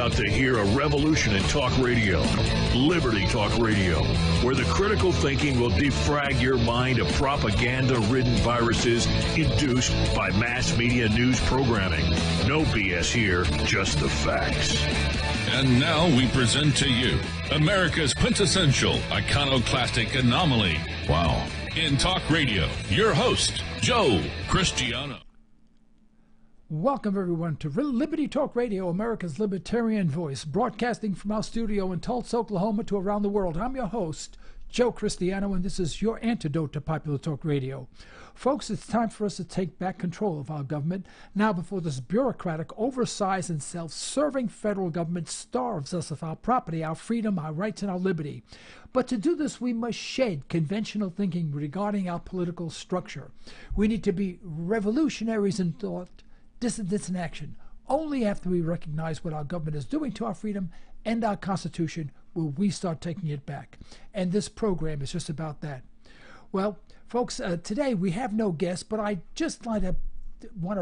about to hear a revolution in talk radio, Liberty Talk Radio, where the critical thinking will defrag your mind of propaganda-ridden viruses induced by mass media news programming. No BS here, just the facts. And now we present to you America's quintessential iconoclastic anomaly. Wow. In talk radio, your host, Joe Cristiano. Welcome, everyone, to Liberty Talk Radio, America's libertarian voice, broadcasting from our studio in Tulsa, Oklahoma, to around the world. I'm your host, Joe Cristiano, and this is your antidote to popular talk radio. Folks, it's time for us to take back control of our government now before this bureaucratic, oversized, and self-serving federal government starves us of our property, our freedom, our rights, and our liberty. But to do this, we must shed conventional thinking regarding our political structure. We need to be revolutionaries in thought, dissidents in action. Only after we recognize what our government is doing to our freedom and our Constitution will we start taking it back. And this program is just about that. Well, folks, today we have no guests, but I just want to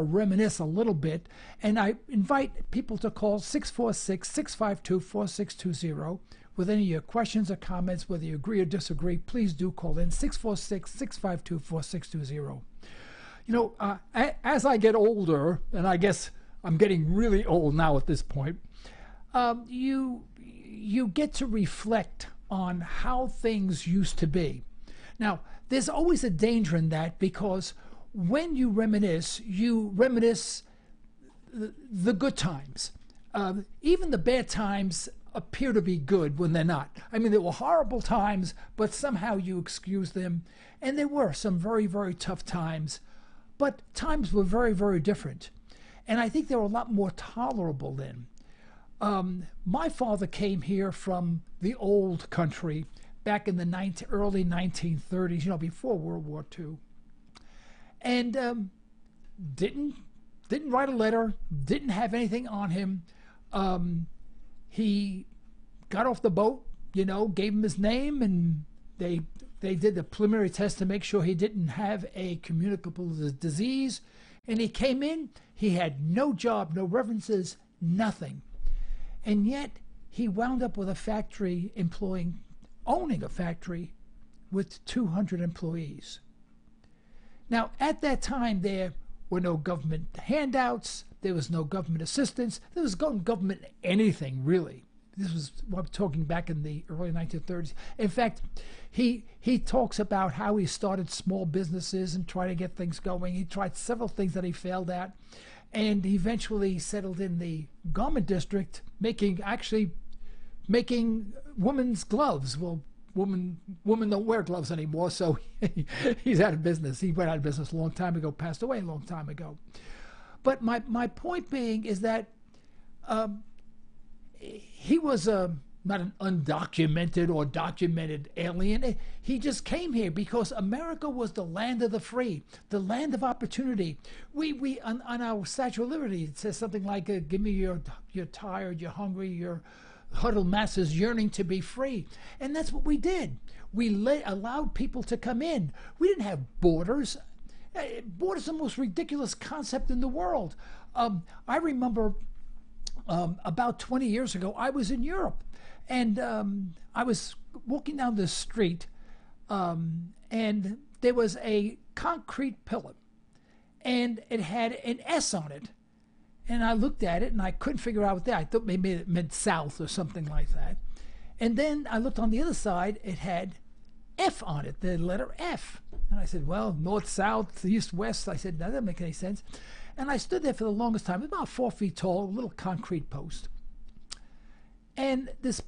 reminisce a little bit, and I invite people to call 646-652-4620 with any of your questions or comments, whether you agree or disagree. Please do call in 646-652-4620. You know, as I get older, and I guess I'm getting really old now at this point, you get to reflect on how things used to be. Now, there's always a danger in that, because when you reminisce the good times. Even the bad times appear to be good when they're not. I mean, there were horrible times, but somehow you excuse them. And there were some very, very tough times. But times were very, very different. And I think they were a lot more tolerable then. My father came here from the old country back in the early 1930s, you know, before World War II. And didn't write a letter, didn't have anything on him. He got off the boat, you know, gave him his name, and they did the preliminary test to make sure he didn't have a communicable disease. And he came in, he had no job, no references, nothing. And yet he wound up with a factory owning a factory with 200 employees. Now, at that time, there were no government handouts, there was no government assistance, there was no government anything, really. This was, I'm talking back in the early 1930s. In fact, he talks about how he started small businesses and tried to get things going. He tried several things that he failed at, and eventually settled in the garment district, making women's gloves. Well, women don't wear gloves anymore, so he's out of business. He went out of business a long time ago, passed away a long time ago. But my point being is that he was not an undocumented or documented alien. He just came here because America was the land of the free, the land of opportunity. We on our Statue of Liberty, it says something like, give me you're tired, you're hungry, you're huddled masses yearning to be free. And that's what we did. We allowed people to come in. We didn't have borders. Borders are the most ridiculous concept in the world. I remember about 20 years ago, I was in Europe, and I was walking down the street, and there was a concrete pillar, and it had an S on it. And I looked at it, and I couldn't figure out what that. I thought maybe it meant south or something like that. And then I looked on the other side, it had F on it, the letter F. And I said, well, north, south, east, west. I said, that doesn't make any sense. And I stood there for the longest time, about 4 feet tall, a little concrete post. And this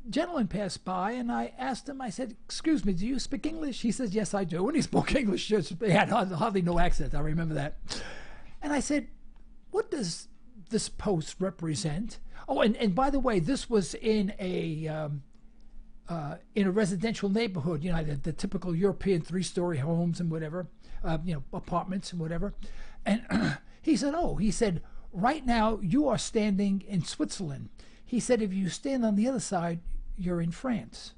gentleman passed by, and I asked him, I said, excuse me, do you speak English? He says, yes, I do. And he spoke English. He had hardly no accent. I remember that. And I said, what does this post represent? Oh, and by the way, this was in a residential neighborhood, you know, the typical European 3-story homes and whatever, apartments and whatever. And he said, right now you are standing in Switzerland. He said, if you stand on the other side, you're in France.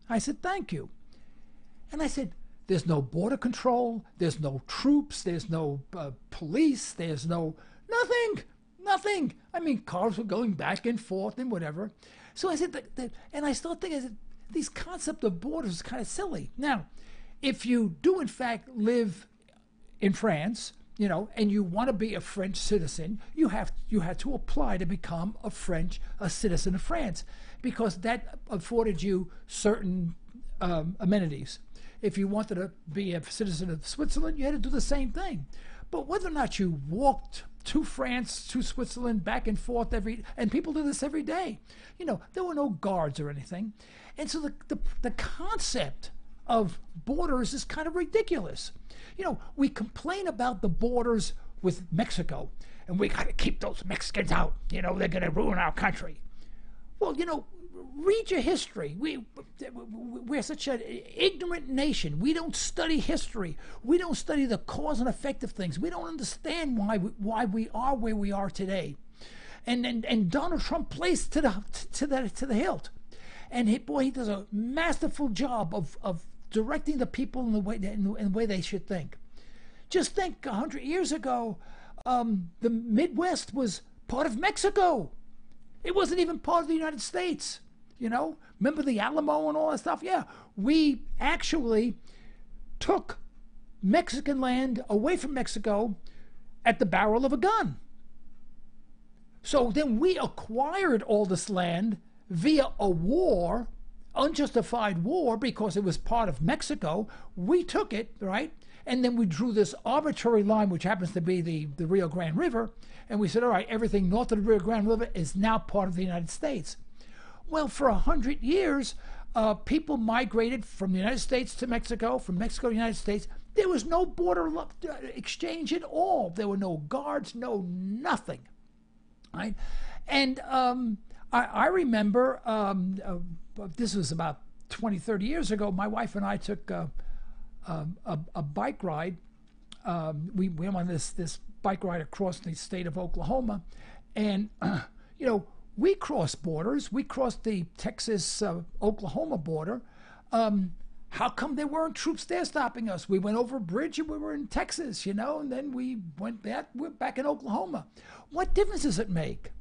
I said, thank you. And I said, there's no border control, there's no troops, there's no police, there's nothing. Nothing. I mean, cars were going back and forth and whatever. So I said, and I still think, I said, these concept of borders is kind of silly. Now, if you do in fact live in France, and you want to be a French citizen, you had to apply to become a citizen of France, because that afforded you certain amenities. If you wanted to be a citizen of Switzerland, you had to do the same thing. But whether or not you walked to France, to Switzerland, back and forth and people do this every day. There were no guards or anything. And so the concept of borders is kind of ridiculous. We complain about the borders with Mexico, and we got to keep those Mexicans out. They're going to ruin our country. Well, read your history. We're such an ignorant nation. We don't study history. We don't study the cause and effect of things. We don't understand why we are where we are today. And Donald Trump plays to the hilt. And he does a masterful job of directing the people in the way they should think. Just think, 100 years ago, the Midwest was part of Mexico. It wasn't even part of the United States. Remember the Alamo and all that stuff? Yeah, we actually took Mexican land away from Mexico at the barrel of a gun. So then we acquired all this land via a war, unjustified war, because it was part of Mexico. We took it, right? And then we drew this arbitrary line, which happens to be the Rio Grande River. And we said, all right, everything north of the Rio Grande River is now part of the United States. Well, for 100 years, people migrated from the United States to Mexico, from Mexico to the United States. There was no border exchange at all. There were no guards, no nothing, right? And I remember, this was about 20, 30 years ago, my wife and I took a bike ride. We went on this bike ride across the state of Oklahoma, and, we crossed borders. We crossed the Texas-Oklahoma border. How come there weren't troops there stopping us? We went over a bridge and we were in Texas, and then we went back. We're back in Oklahoma. What difference does it make?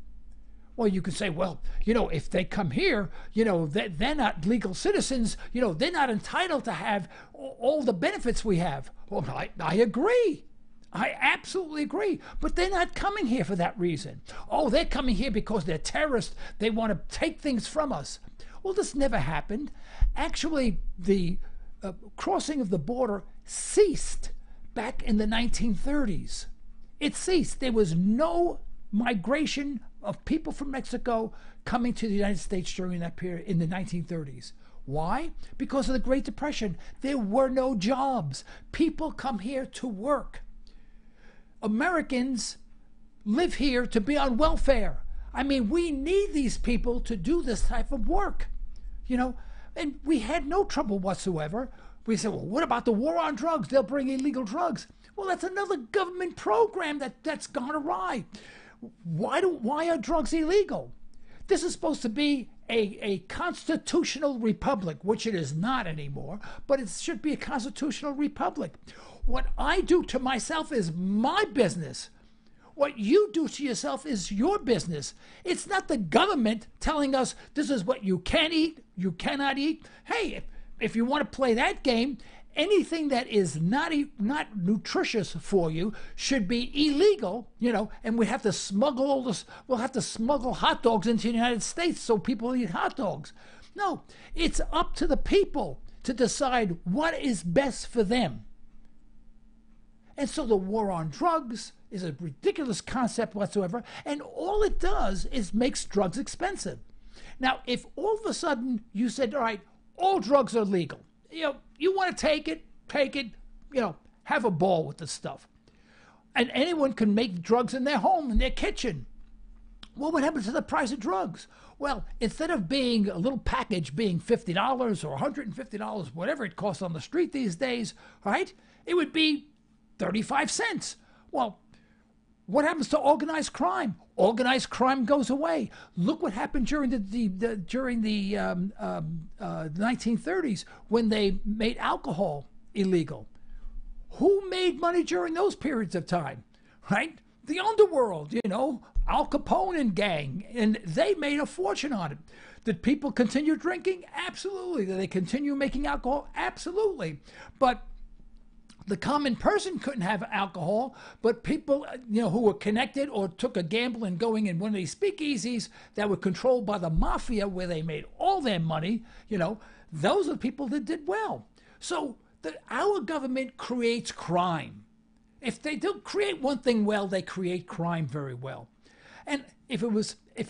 Well, you could say, well, if they come here, they're not legal citizens. They're not entitled to have all the benefits we have. Well, I agree. I absolutely agree. But they're not coming here for that reason. Oh, they're coming here because they're terrorists. They want to take things from us. Well, this never happened. Actually, the crossing of the border ceased back in the 1930s. It ceased. There was no migration of people from Mexico coming to the United States during that period in the 1930s. Why? Because of the Great Depression. There were no jobs. People come here to work. Americans live here to be on welfare. I mean, we need these people to do this type of work, and we had no trouble whatsoever. We said, well, what about the war on drugs? They'll bring illegal drugs. Well, that's another government program that's gone awry. Why are drugs illegal? This is supposed to be a constitutional republic, which it is not anymore, but it should be a constitutional republic. What I do to myself is my business. What you do to yourself is your business. It's not the government telling us this is what you can eat, you cannot eat. Hey, if you want to play that game, anything that is not nutritious for you should be illegal, and we have to smuggle all this. We'll have to smuggle hot dogs into the United States so people eat hot dogs. No, it's up to the people to decide what is best for them. And so the war on drugs is a ridiculous concept whatsoever, and all it does is makes drugs expensive. Now, if all of a sudden you said, all right, all drugs are legal, you want to take it, have a ball with this stuff. And anyone can make drugs in their home, in their kitchen. What would happen to the price of drugs? Well, instead of being a little package being $50 or $150, whatever it costs on the street these days, right? It would be 35 cents. Well, what happens to organized crime? Organized crime goes away. Look what happened during the 1930s when they made alcohol illegal. Who made money during those periods of time, right? the underworld, Al Capone and gang, and they made a fortune on it. Did people continue drinking? Absolutely. Did they continue making alcohol? Absolutely. But the common person couldn't have alcohol, but people, who were connected or took a gamble in going in one of these speakeasies that were controlled by the mafia where they made all their money, those are the people that did well. So our government creates crime. If they don't create one thing well, they create crime very well. And if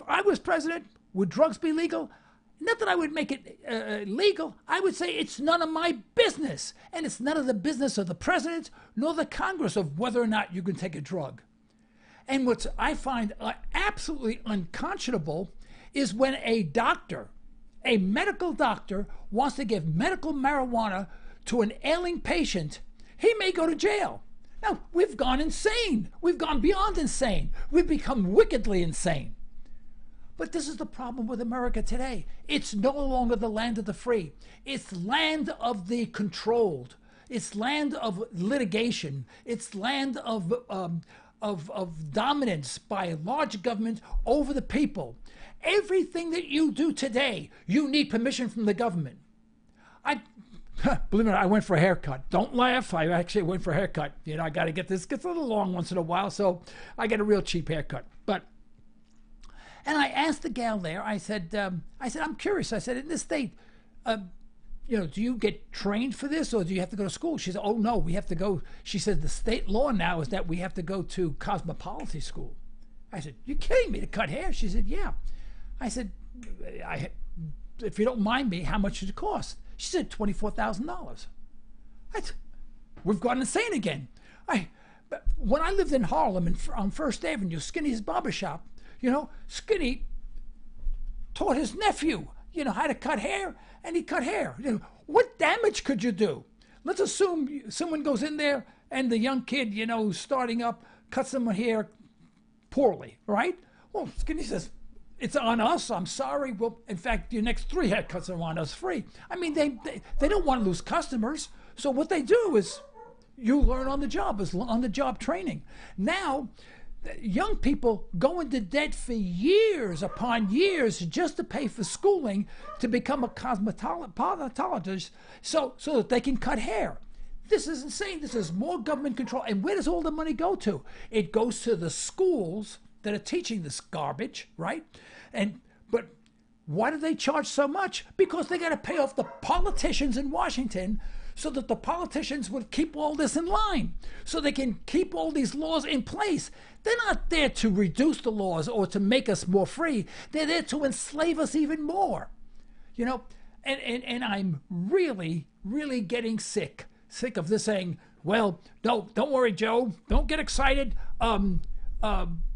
I was president, would drugs be legal? Not that I would make it legal. I would say it's none of my business. And it's none of the business of the president nor the Congress of whether or not you can take a drug. And what I find absolutely unconscionable is when a doctor, a medical doctor, wants to give medical marijuana to an ailing patient, he may go to jail. Now, we've gone insane. We've gone beyond insane. We've become wickedly insane. But this is the problem with America today. It's no longer the land of the free. It's land of the controlled. It's land of litigation. It's land of dominance by a large government over the people. Everything that you do today, you need permission from the government. Believe it or not, I went for a haircut. Don't laugh. I actually went for a haircut. I got to get this. It gets a little long once in a while, so I get a real cheap haircut. And I asked the gal there, I said, I'm curious. I said, in this state, do you get trained for this or do you have to go to school? She said, oh, no, we have to go. She said, the state law now is that we have to go to cosmetology school. I said, you're kidding me, to cut hair? She said, yeah. I said, if you don't mind me, how much does it cost? She said, $24,000. We've gone insane again. When I lived in Harlem on First Avenue, Skinny's barbershop, Skinny taught his nephew, how to cut hair, and he cut hair. What damage could you do? Let's assume someone goes in there and the young kid, who's starting up, cuts someone hair poorly, right? Well, Skinny says, it's on us. I'm sorry. Well, in fact, your next 3 haircuts are on us free. I mean, they don't want to lose customers. So what they do is you learn on the job, is on the job training. Now, young people go into debt for years upon years just to pay for schooling to become a cosmetologist so that they can cut hair. This is insane. This is more government control. And where does all the money go to? It goes to the schools that are teaching this garbage, right? But why do they charge so much? Because they got to pay off the politicians in Washington so that the politicians would keep all this in line, so they can keep all these laws in place. They're not there to reduce the laws or to make us more free. They're there to enslave us even more. And I'm really, really getting sick of this saying, well, no, don't worry, Joe. Don't get excited.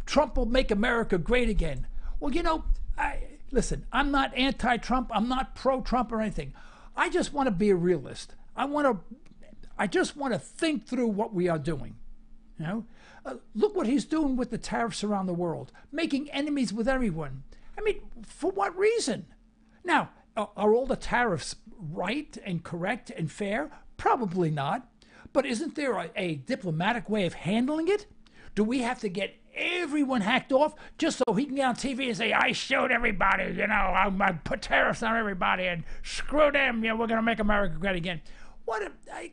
Trump will make America great again. Well, listen, I'm not anti-Trump. I'm not pro-Trump or anything. I just want to be a realist. I just want to think through what we are doing. Look what he's doing with the tariffs around the world, making enemies with everyone. I mean, for what reason? Now, are all the tariffs right and correct and fair? Probably not. But isn't there a diplomatic way of handling it? Do we have to get everyone hacked off just so he can get on TV and say, I showed everybody, I put tariffs on everybody and screw them, we're going to make America great again.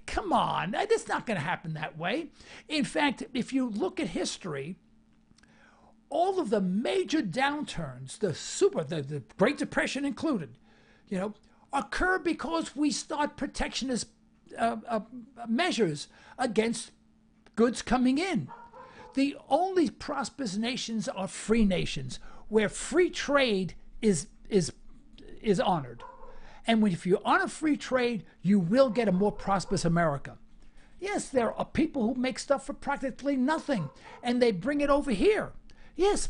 Come on, it's not going to happen that way. In fact, if you look at history, all of the major downturns, the Great Depression included, occur because we start protectionist measures against goods coming in. The only prosperous nations are free nations, where free trade is honored. And if you honor free trade, you will get a more prosperous America. Yes, there are people who make stuff for practically nothing, and they bring it over here. Yes,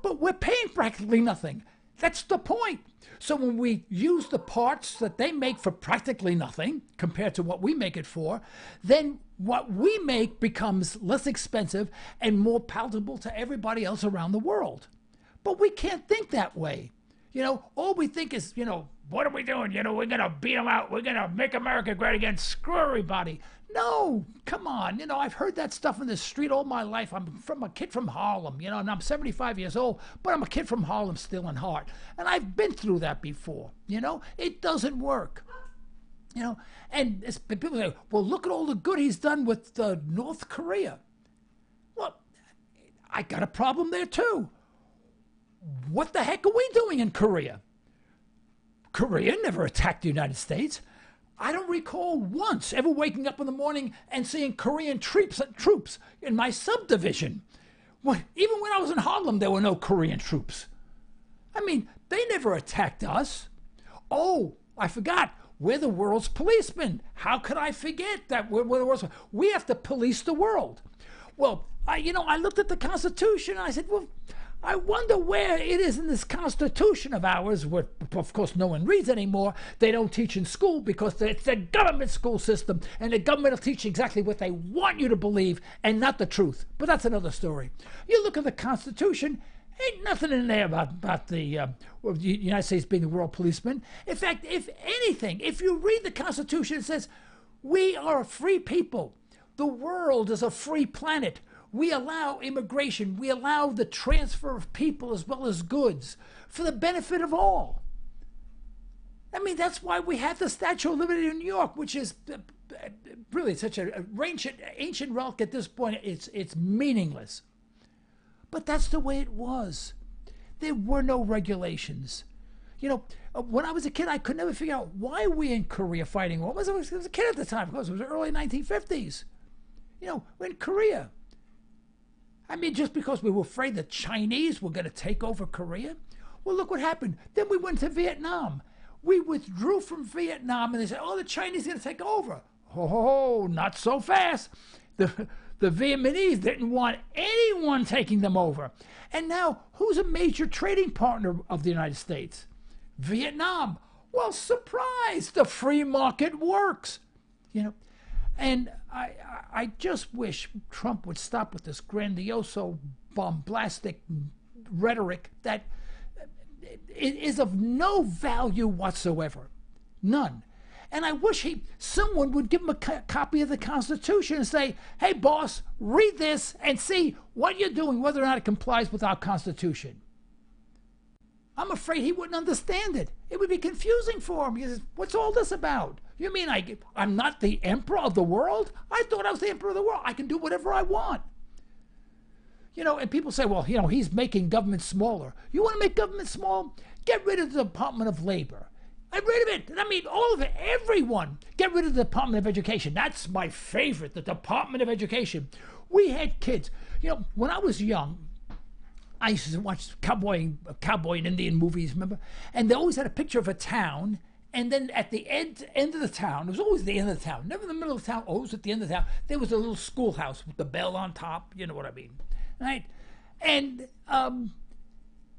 but we're paying practically nothing. That's the point. So when we use the parts that they make for practically nothing compared to what we make it for, then what we make becomes less expensive and more palatable to everybody else around the world. But we can't think that way. All we think is, what are we doing? You know, we're going to beat them out. We're going to make America great again. Screw everybody. No, come on. You know, I've heard that stuff in the street all my life. I'm from a kid from Harlem, you know, and I'm 75 years old, but I'm a kid from Harlem still in heart. And I've been through that before, you know. It doesn't work, you know. And people say, well, look at all the good he's done with North Korea. Well, I got a problem there too. What the heck are we doing in Korea? Korea never attacked the United States. I don't recall once ever waking up in the morning and seeing Korean troops in my subdivision. Even when I was in Harlem, there were no Korean troops. I mean, they never attacked us. Oh, I forgot. We're the world's policemen. How could I forget that we're the world's? We have to police the world. Well, I looked at the Constitution and I said, well, I wonder where it is in this Constitution of ours, where, of course, no one reads anymore. They don't teach in school because it's a government school system, and the government will teach exactly what they want you to believe and not the truth. But that's another story. You look at the Constitution, ain't nothing in there about the United States being the world policeman. In fact, if anything, if you read the Constitution, it says, we are a free people. The world is a free planet. We allow immigration. We allow the transfer of people as well as goods for the benefit of all. I mean, that's why we have the Statue of Liberty in New York, which is really such an ancient relic at this point. It's meaningless. But that's the way it was. There were no regulations. You know, when I was a kid, I could never figure out why we in Korea fighting war. I was a kid at the time, of course. It was the early 1950s. You know, we're in Korea. I mean, just because we were afraid the Chinese were going to take over Korea? Well, look what happened. Then we went to Vietnam. We withdrew from Vietnam, and they said, oh, the Chinese are going to take over. Oh, not so fast. The Vietnamese didn't want anyone taking them over. And now, who's a major trading partner of the United States? Vietnam. Well, surprise, the free market works. You know, and I just wish Trump would stop with this grandioso, bombastic rhetoric that is of no value whatsoever. None. And I wish someone would give him a copy of the Constitution and say, hey, boss, read this and see what you're doing, whether or not it complies with our Constitution. I'm afraid he wouldn't understand it. It would be confusing for him. He says, what's all this about? You mean I'm not the emperor of the world? I thought I was the emperor of the world. I can do whatever I want. You know, and people say, well, you know, he's making government smaller. You want to make government small? Get rid of the Department of Labor. Get rid of it. I mean, all of it, everyone. Get rid of the Department of Education. That's my favorite, the Department of Education. We had kids. You know, when I was young, I used to watch cowboy and Indian movies, remember? And they always had a picture of a town, and then at the end of the town, it was always the end of the town, never in the middle of the town, always at the end of the town, there was a little schoolhouse with the bell on top, you know what I mean, right? And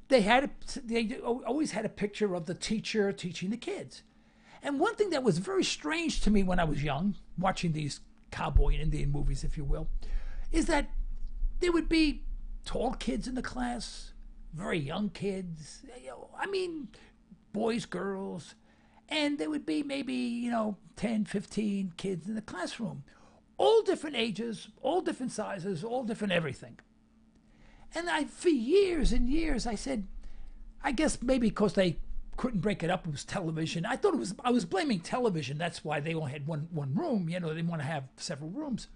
they always had a picture of the teacher teaching the kids. And one thing that was very strange to me when I was young, watching these cowboy and Indian movies, if you will, is that there would be tall kids in the class, very young kids, I mean, boys, girls, and there would be maybe, 10, 15 kids in the classroom, all different ages, all different sizes, all different everything. And for years and years, I said, I guess maybe because they couldn't break it up, it was television. I was blaming television. That's why they only had one room, they didn't want to have several rooms.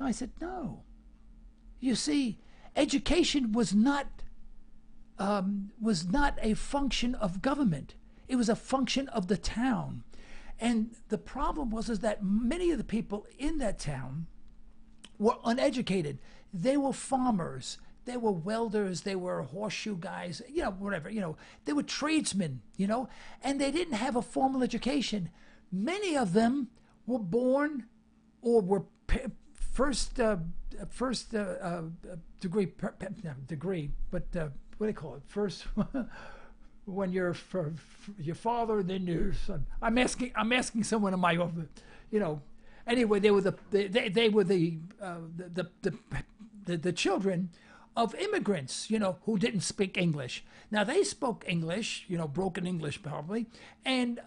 And I said, no. You see, education was not a function of government. It was a function of the town. And the problem was that many of the people in that town were uneducated. They were farmers. They were welders. They were horseshoe guys, whatever, They were tradesmen, and they didn't have a formal education. Many of them were born or were first degree, but what do they call it? First, when you're your father, then your son. I'm asking someone in my office, Anyway, they were the children of immigrants, who didn't speak English. Now they spoke English, broken English probably, and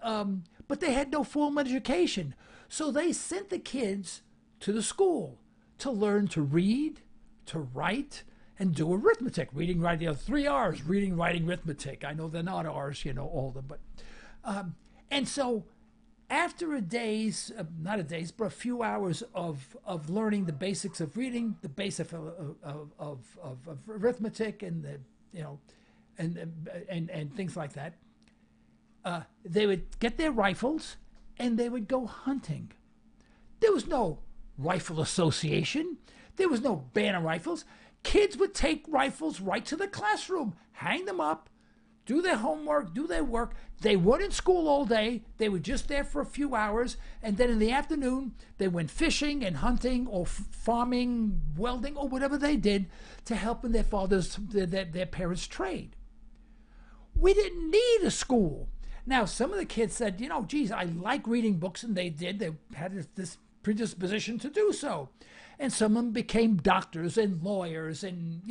but they had no formal education. So they sent the kids to the school to learn to read, to write, and do arithmetic. Reading, writing, 3 R's, reading, writing, arithmetic. I know they're not R's, all of them, but and so after a few hours of learning the basics of reading, the basics of arithmetic, and and things like that, they would get their rifles and they would go hunting. There was no rifle association. There was no ban on rifles. Kids would take rifles right to the classroom, hang them up, do their homework, do their work. They weren't in school all day. They were just there for a few hours. And then in the afternoon, they went fishing and hunting or farming, welding, or whatever they did to help in their parents' trade. We didn't need a school. Now, some of the kids said, geez, I like reading books, and they did. They had this predisposition to do so. And some of them became doctors and lawyers and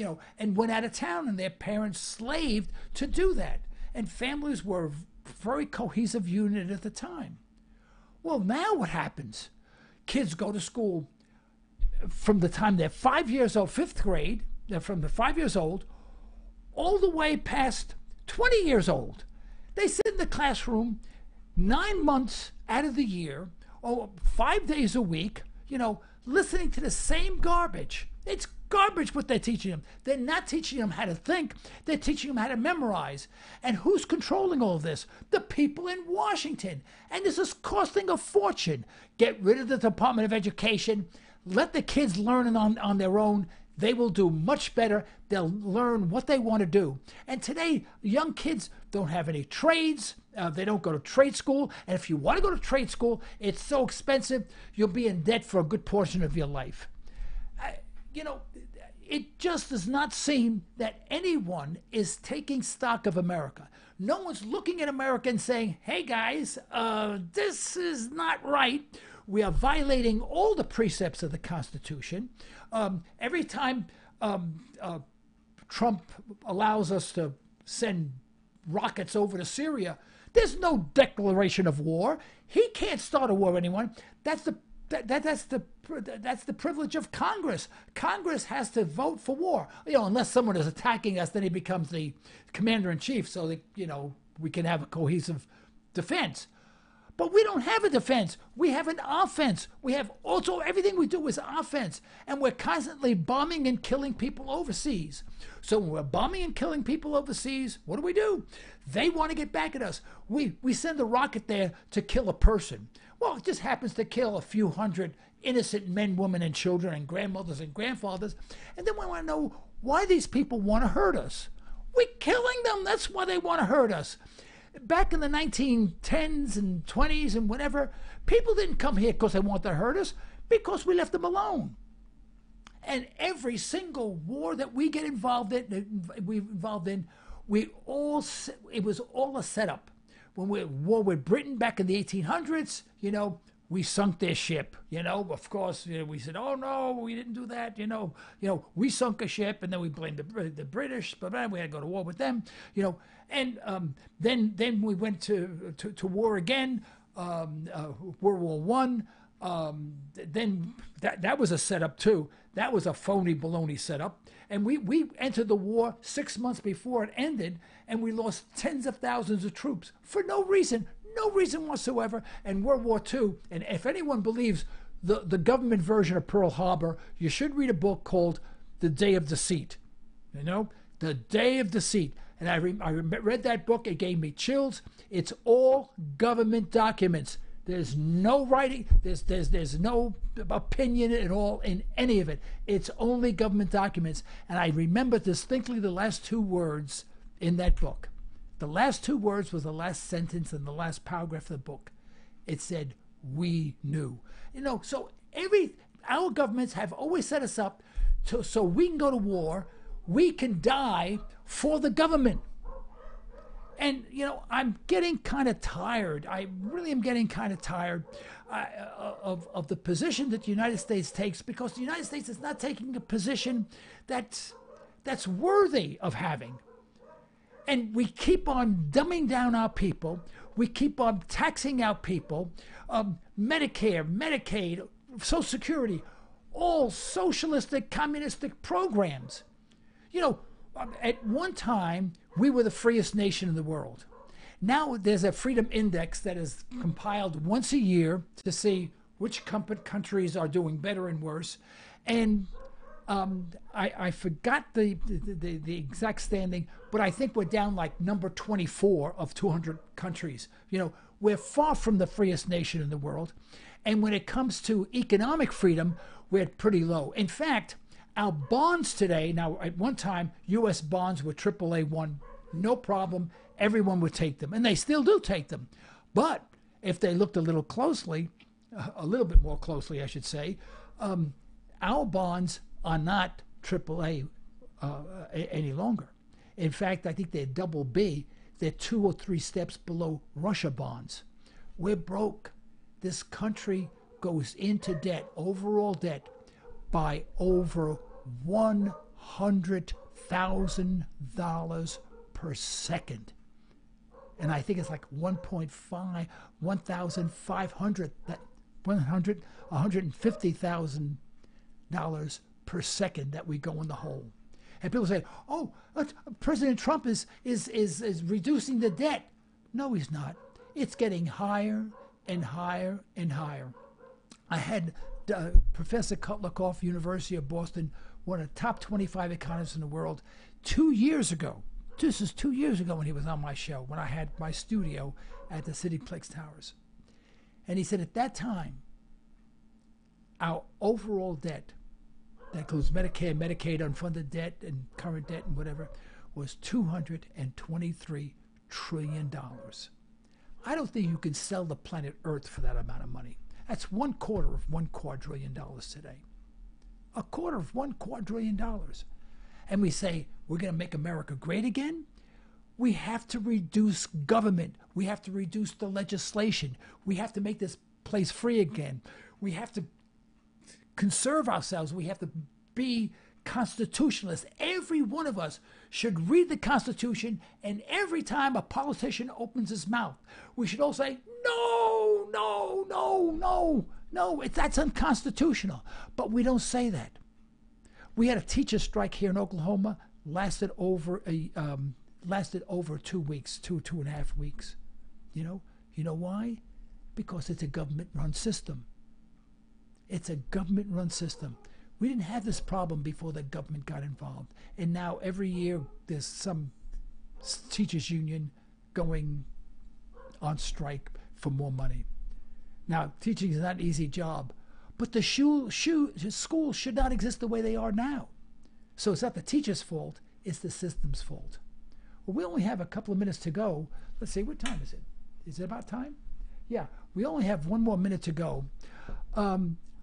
went out of town, and their parents slaved to do that. And families were a very cohesive unit at the time. Well, now what happens? Kids go to school from the time they're 5 years old, fifth grade, they're from the 5 years old, all the way past 20 years old. They sit in the classroom 9 months out of the year, 5 days a week, listening to the same garbage. It's garbage what they're teaching them. They're not teaching them how to think. They're teaching them how to memorize. And who's controlling all of this? The people in Washington. And this is costing a fortune. Get rid of the Department of Education. Let the kids learn on their own. They will do much better. They'll learn what they want to do. And today, young kids don't have any trades. They don't go to trade school. And if you want to go to trade school, it's so expensive, you'll be in debt for a good portion of your life. It just does not seem that anyone is taking stock of America. No one's looking at America and saying, hey guys, this is not right. We are violating all the precepts of the Constitution. Every time Trump allows us to send rockets over to Syria, there's no declaration of war. He can't start a war with anyone. That's the privilege of Congress. Congress has to vote for war. Unless someone is attacking us, then he becomes the commander-in-chief, so that we can have a cohesive defense. But we don't have a defense. We have an offense. We have also everything we do is offense. And we're constantly bombing and killing people overseas. So when we're bombing and killing people overseas, what do? They want to get back at us. We send a rocket there to kill a person. Well, it just happens to kill a few hundred innocent men, women, and children, and grandmothers and grandfathers. And then we want to know why these people want to hurt us. We're killing them. That's why they want to hurt us. Back in the 1910s and 20s and whatever, people didn't come here because they wanted to hurt us, because we left them alone. And every single war that we get involved in, it was all a setup. When we had war with Britain back in the 1800s, we sunk their ship. Of course, we said, oh no, we didn't do that. We sunk a ship, and then we blamed the British, but then we had to go to war with them. And then we went to war again, World War One. Then that was a setup too. That was a phony baloney setup. And we entered the war 6 months before it ended, and we lost tens of thousands of troops for no reason whatsoever. And World War II, and if anyone believes the government version of Pearl Harbor, you should read a book called The Day of Deceit. The Day of Deceit. And I read that book. It gave me chills. It's all government documents. There's no writing. There's no opinion at all in any of it. It's only government documents. And I remember distinctly the last two words in that book. The last two words was the last sentence in the last paragraph of the book. It said, "We knew." So our governments have always set us up so we can go to war. We can die for the government. And, I'm getting kind of tired. I really am getting kind of tired of the position that the United States takes, because the United States is not taking a position that that's worthy of having. And we keep on dumbing down our people. We keep on taxing our people. Medicare, Medicaid, Social Security, all socialistic, communistic programs. You know, at one time, we were the freest nation in the world. Now there's a freedom index that is compiled once a year to see which countries are doing better and worse. And I forgot the exact standing, but I think we're down like number 24 of 200 countries. You know, we're far from the freest nation in the world. And when it comes to economic freedom, we're pretty low. In fact, our bonds today, now at one time, U.S. bonds were AAA1, no problem. Everyone would take them, and they still do take them. But if they looked a little closely, a little bit more closely, I should say, our bonds are not AAA any longer. In fact, I think they're double B. They're 2 or 3 steps below Russia bonds. We're broke. This country goes into debt, overall debt, by over $100,000 per second. And I think it's like 150,000 per second that we go in the hole. And people say, oh, President Trump is reducing the debt. No, he's not. It's getting higher and higher and higher. I had Professor Kutlakoff, University of Boston, one of the top 25 economists in the world, 2 years ago. This is 2 years ago when he was on my show, when I had my studio at the Cityplex Towers. And he said at that time, our overall debt, that includes Medicare, Medicaid, unfunded debt, and current debt, and whatever, was $223 trillion. I don't think you can sell the planet Earth for that amount of money. That's 1/4 of $1 quadrillion today. 1/4 of $1 quadrillion. And we say, we're going to make America great again? We have to reduce government. We have to reduce the legislation. We have to make this place free again. We have to conserve ourselves. We have to be constitutionalists. Every one of us should read the Constitution, and every time a politician opens his mouth, we should all say, no, no, no, no, no, that's unconstitutional. But we don't say that. We had a teacher strike here in Oklahoma, lasted over 2 weeks, 2.5 weeks. You know why? Because it's a government-run system. It's a government-run system. We didn't have this problem before the government got involved. And now every year there's some teachers union going on strike for more money. Now, teaching is not an easy job, but the schools should not exist the way they are now. So it's not the teacher's fault, it's the system's fault. Well, we only have a couple of minutes to go. Let's see, what time is it? Is it about time? Yeah, we only have 1 more minute to go.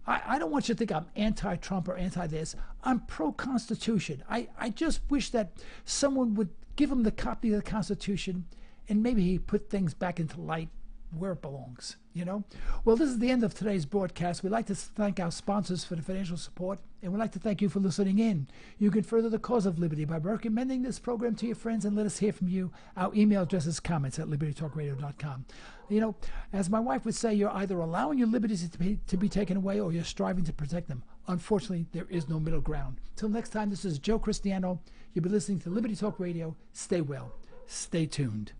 I don't want you to think I'm anti-Trump or anti-this. I'm pro-Constitution. I just wish that someone would give him the copy of the Constitution and maybe he put things back into light where it belongs, Well, this is the end of today's broadcast. We'd like to thank our sponsors for the financial support, and we'd like to thank you for listening in. You can further the cause of liberty by recommending this program to your friends and let us hear from you. Our email address is comments@libertytalkradio.com. As my wife would say, you're either allowing your liberties to be taken away or you're striving to protect them. Unfortunately, there is no middle ground. Till next time, this is Joe Cristiano. You'll be listening to Liberty Talk Radio. Stay well. Stay tuned.